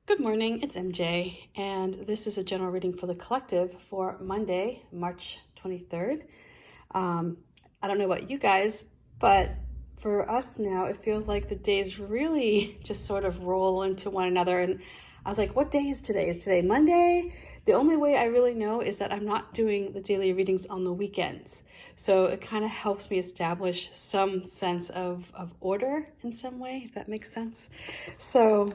Good morning, it's MJ, and this is a general reading for the collective for Monday, March 23rd. I don't know about you guys, but for us now, it feels like the days really just sort of roll into one another. And I was like, what day is today? Is today Monday? The only way I really know is that I'm not doing the daily readings on the weekends. So it kind of helps me establish some sense of order in some way, if that makes sense. So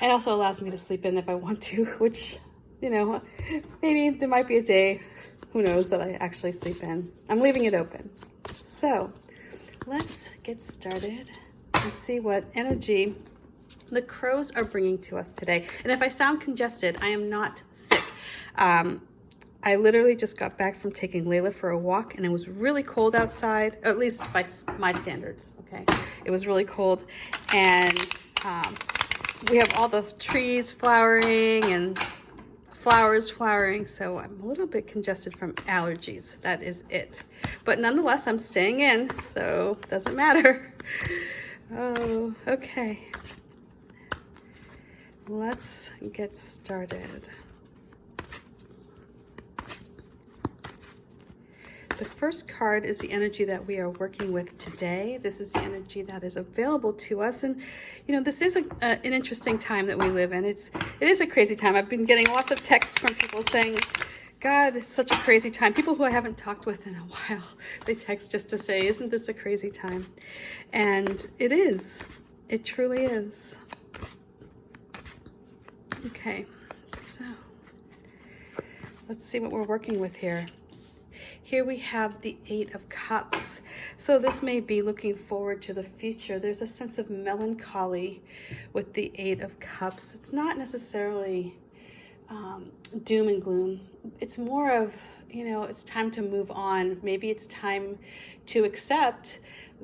it also allows me to sleep in if I want to, which, maybe there might be a day, who knows, that I actually sleep in. I'm leaving it open. So let's get started and see what energy the crows are bringing to us today. And if I sound congested, I am not sick. I literally just got back from taking Layla for a walk, and it was really cold outside, or at least by my standards, okay? It was really cold, and we have all the trees flowering and flowers flowering, so I'm a little bit congested from allergies. That is it. But nonetheless, I'm staying in, so it doesn't matter. Oh, okay. Let's get started. The first card is the energy that we are working with today. This is the energy that is available to us. And, this is an interesting time that we live in. It is a crazy time. I've been getting lots of texts from people saying, God, it's such a crazy time. People who I haven't talked with in a while, they text just to say, isn't this a crazy time? And it is. It truly is. Okay, so let's see what we're working with here. Here we have the Eight of Cups. So this may be looking forward to the future. There's a sense of melancholy with the Eight of Cups. It's not necessarily doom and gloom. It's more of, it's time to move on. Maybe it's time to accept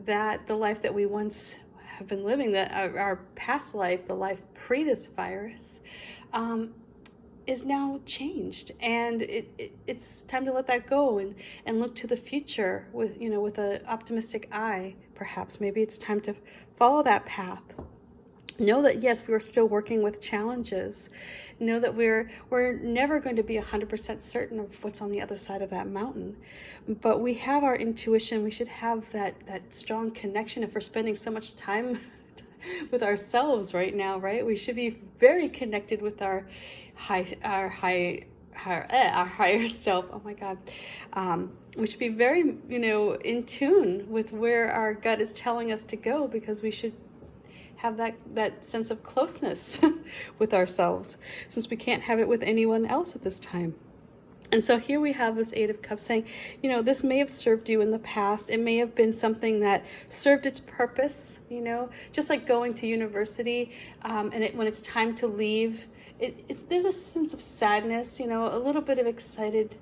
that the life that we once have been living, that our past life, the life pre this virus, is now changed, and it's time to let that go and look to the future with an optimistic eye. Perhaps maybe it's time to follow that path. Know that yes, we're still working with challenges. Know that we're never going to be 100% certain of what's on the other side of that mountain, but we have our intuition. We should have that strong connection. If we're spending so much time with ourselves right now, right, we should be very connected with our higher self. Oh my God. We should be very, in tune with where our gut is telling us to go, because we should have that sense of closeness with ourselves, since we can't have it with anyone else at this time. And so here we have this Eight of Cups saying, this may have served you in the past. It may have been something that served its purpose, just like going to university, and when it's time to leave, there's a sense of sadness, a little bit of excited,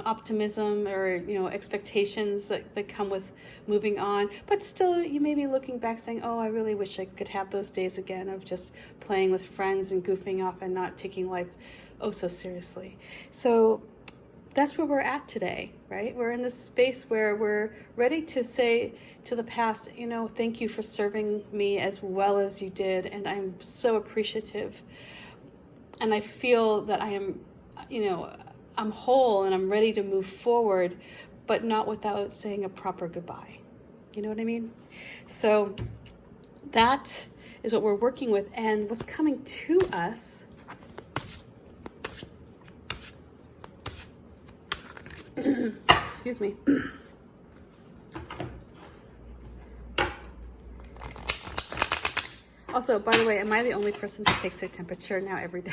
optimism or, expectations that come with moving on. But still, you may be looking back saying, oh, I really wish I could have those days again of just playing with friends and goofing off and not taking life oh so seriously. So that's where we're at today, right? We're in this space where we're ready to say to the past, thank you for serving me as well as you did, and I'm so appreciative. And I feel that I am, I'm whole and I'm ready to move forward, but not without saying a proper goodbye. You know what I mean? So that is what we're working with. And what's coming to us excuse me. Also, by the way, am I the only person who takes their temperature now every day?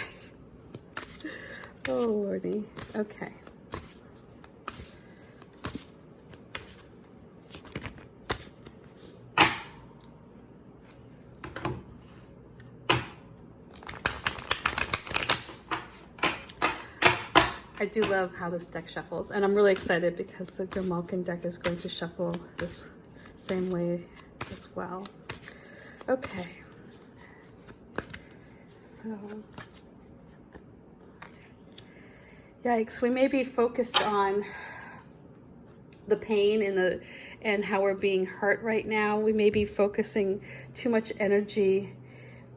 Oh, Lordy. Okay. I do love how this deck shuffles, and I'm really excited because the Grimalkin deck is going to shuffle this same way as well. Okay. So, yikes, we may be focused on the pain and how we're being hurt right now. We may be focusing too much energy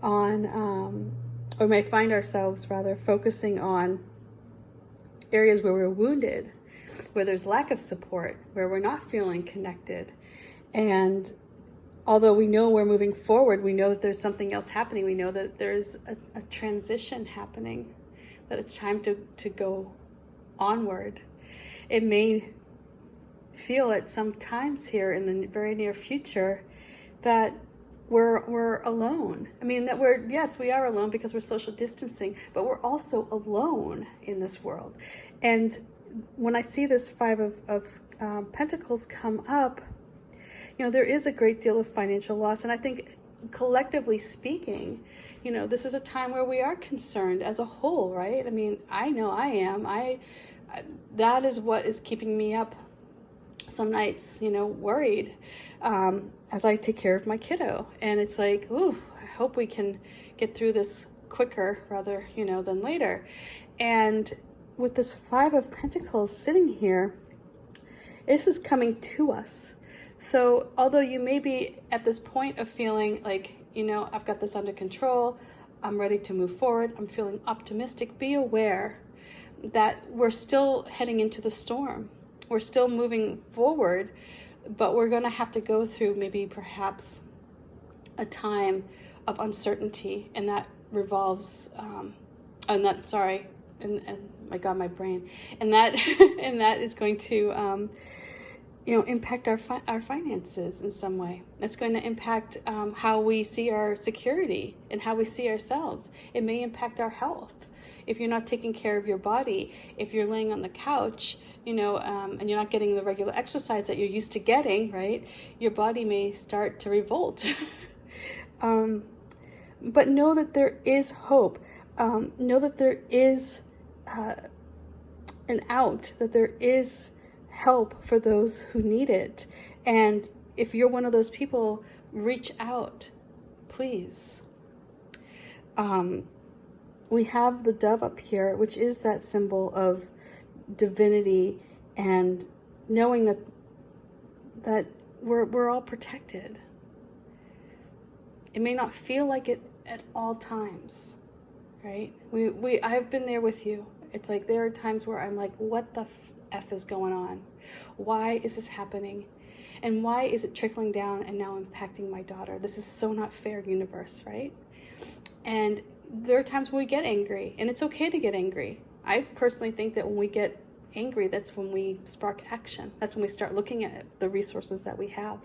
on or may find ourselves rather focusing on areas where we're wounded, where there's lack of support, where we're not feeling connected. And although we know we're moving forward, we know that there's something else happening. We know that there's a transition happening, that it's time to go onward. It may feel at some times here in the very near future that we're alone. I mean, that yes, we are alone because we're social distancing, but we're also alone in this world. And when I see this Five of Pentacles come up, there is a great deal of financial loss. And I think collectively speaking, this is a time where we are concerned as a whole, right? I mean, I know I am. That is what is keeping me up some nights, worried, as I take care of my kiddo. And it's like, ooh, I hope we can get through this quicker rather, than later. And with this Five of Pentacles sitting here, this is coming to us. So although you may be at this point of feeling like, I've got this under control, I'm ready to move forward, I'm feeling optimistic, be aware that we're still heading into the storm. We're still moving forward, but we're going to have to go through maybe perhaps a time of uncertainty, and that revolves, and my God, my brain, and that and that is going to impact our finances in some way. It's going to impact how we see our security and how we see ourselves. It may impact our health. If you're not taking care of your body, if you're laying on the couch, and you're not getting the regular exercise that you're used to getting, right? Your body may start to revolt. But know that there is hope. Know that there is an out, that there is help for those who need it. And if you're one of those people, reach out, please. We have the dove up here, which is that symbol of divinity and knowing that we're all protected. It may not feel like it at all times, right? I've been there with you. It's like there are times where I'm like, what the F is going on? Why is this happening? And why is it trickling down and now impacting my daughter? This is so not fair, universe, right? And there are times when we get angry, and it's okay to get angry. I personally think that when we get angry, that's when we spark action. That's when we start looking at the resources that we have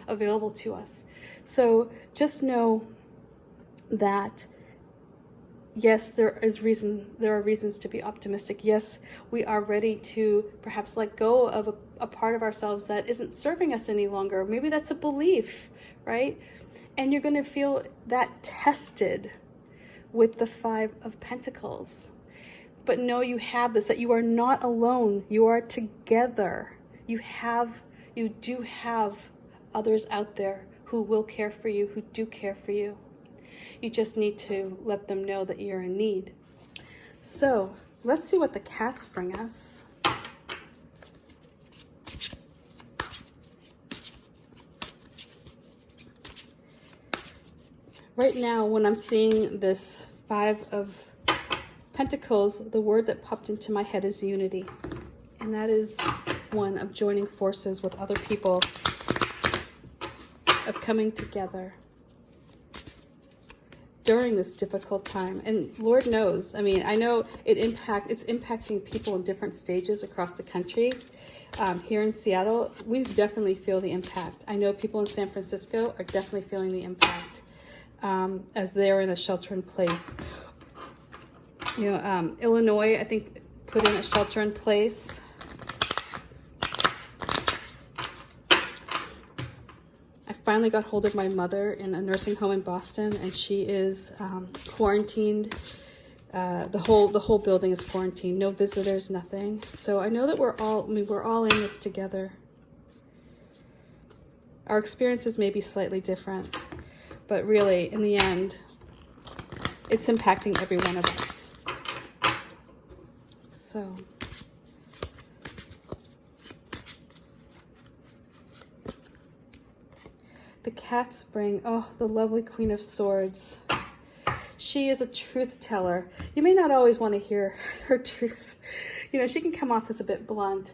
available to us. So just know that yes, there are reasons to be optimistic. Yes, we are ready to perhaps let go of a part of ourselves that isn't serving us any longer. Maybe that's a belief, right? And you're going to feel that tested with the Five of Pentacles. But know you have this, that you are not alone. You are together. You do have others out there who will care for you, who do care for you. You just need to let them know that you're in need. So let's see what the cats bring us. Right now, when I'm seeing this Five of Pentacles, the word that popped into my head is unity. And that is one of joining forces with other people, of coming together during this difficult time. And Lord knows, I mean, I know it's impacting people in different stages across the country. Here in Seattle, we definitely feel the impact. I know people in San Francisco are definitely feeling the impact as they're in a shelter in place. Illinois, I think, put in a shelter in place. I finally got hold of my mother in a nursing home in Boston, and she is quarantined. The whole building is quarantined. No visitors, nothing. So I know that we're all in this together. Our experiences may be slightly different, but really, in the end, it's impacting every one of us. So the cats bring, the lovely Queen of Swords. She is a truth teller. You may not always want to hear her truth. You know, she can come off as a bit blunt,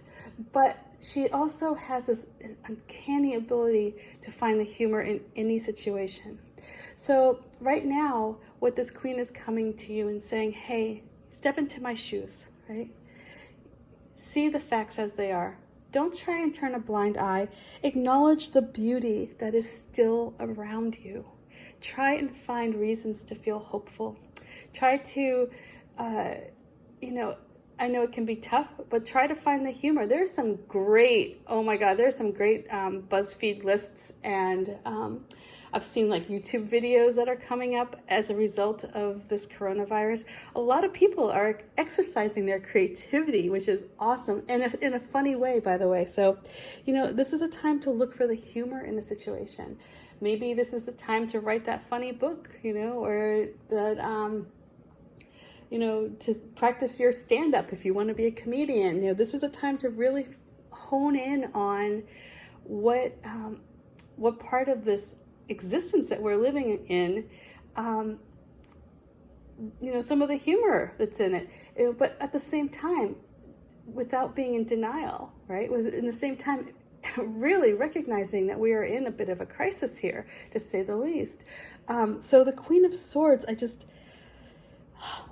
but she also has this uncanny ability to find the humor in any situation. So right now, what this queen is coming to you and saying, hey, step into my shoes, right? See the facts as they are. Don't try and turn a blind eye. Acknowledge the beauty that is still around you. Try and find reasons to feel hopeful. Try to, you know, I know it can be tough, but try to find the humor. There's some great, oh my God, there's some great BuzzFeed lists, and I've seen like YouTube videos that are coming up as a result of this coronavirus. A lot of people are exercising their creativity, which is awesome, and in a funny way, by the way. So, you know, this is a time to look for the humor in a situation. Maybe this is the time to write that funny book, you know, or that, you know, to practice your stand-up if you want to be a comedian. You know, this is a time to really hone in on what part of this existence that we're living in, you know, some of the humor that's in it, you know, but at the same time, without being in denial, right? In the same time, really recognizing that we are in a bit of a crisis here, to say the least. So the Queen of Swords,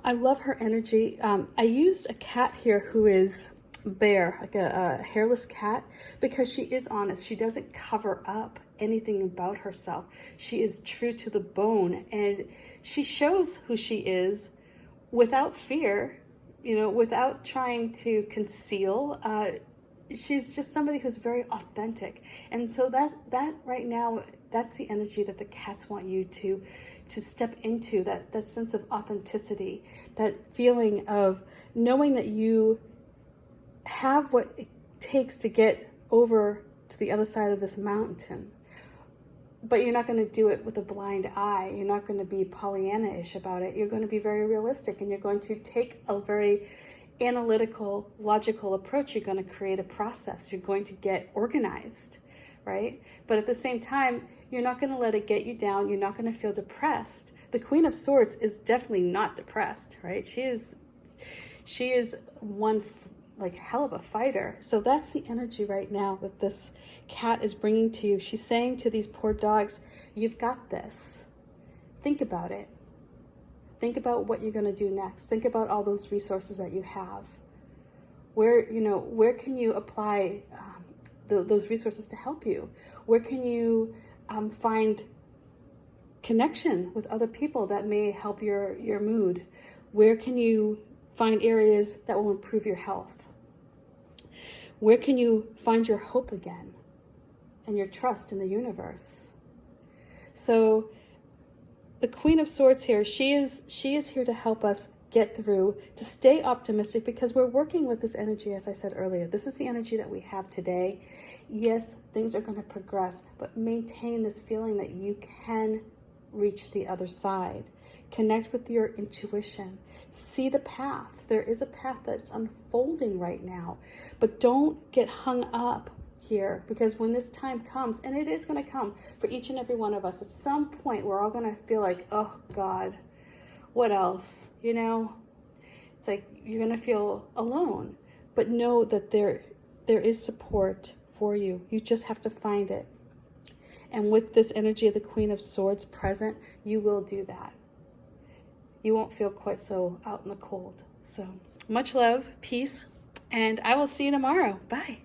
I love her energy. I used a cat here who is bare, like a hairless cat, because she is honest. She doesn't cover up anything about herself. She is true to the bone, and she shows who she is without fear, you know, without trying to conceal. She's just somebody who's very authentic. And so that right now, that's the energy that the cats want you to step into, that sense of authenticity, that feeling of knowing that you have what it takes to get over to the other side of this mountain. But you're not going to do it with a blind eye. You're not going to be Pollyanna-ish about it. You're going to be very realistic, and you're going to take a very analytical, logical approach. You're going to create a process. You're going to get organized, right? But at the same time, you're not going to let it get you down. You're not going to feel depressed. The Queen of Swords is definitely not depressed, right? She is one like hell of a fighter. So that's the energy right now that this cat is bringing to you. She's saying to these poor dogs, you've got this. Think about it. Think about what you're going to do next. Think about all those resources that you have. Where can you apply those resources to help you? Where can you find connection with other people that may help your mood? Where can you find areas that will improve your health? Where can you find your hope again and your trust in the universe? So the Queen of Swords here, she is here to help us get through, to stay optimistic, because we're working with this energy, as I said earlier. This is the energy that we have today. Yes, things are going to progress, but maintain this feeling that you can reach the other side. Connect with your intuition. See the path. There is a path that's unfolding right now, but don't get hung up here, because when this time comes, and it is going to come for each and every one of us, at some point we're all going to feel like, oh God, what else? You know, it's like you're going to feel alone, but know that there is support for you. You just have to find it. And with this energy of the Queen of Swords present, you will do that. You won't feel quite so out in the cold. So much love, peace, and I will see you tomorrow. Bye.